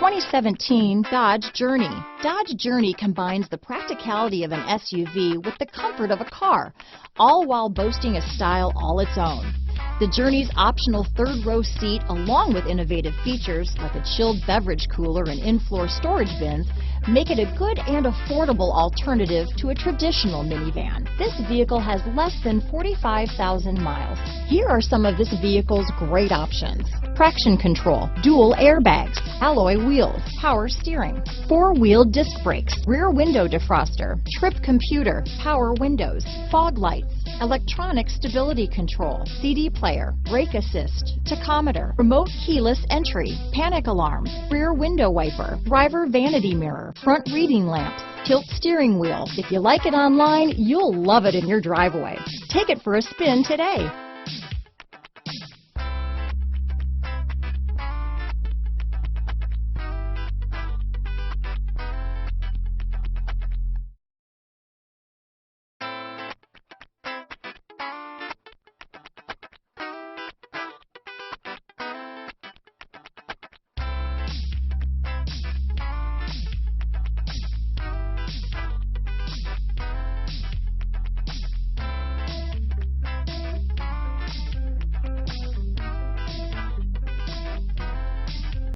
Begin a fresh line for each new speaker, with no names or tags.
2017 Dodge Journey. Dodge Journey combines the practicality of an SUV with the comfort of a car, all while boasting a style all its own. The Journey's optional third-row seat, along with innovative features like a chilled beverage cooler and in-floor storage bins, make it a good and affordable alternative to a traditional minivan. This vehicle has less than 45,000 miles. Here are some of this vehicle's great options: traction control, dual airbags, alloy wheels, power steering, four-wheel disc brakes, rear window defroster, trip computer, power windows, fog lights, electronic stability control, CD player, brake assist, tachometer, remote keyless entry, panic alarm, rear window wiper, driver vanity mirror, front reading lamps, tilt steering wheel. If you like it online, you'll love it in your driveway. Take it for a spin today.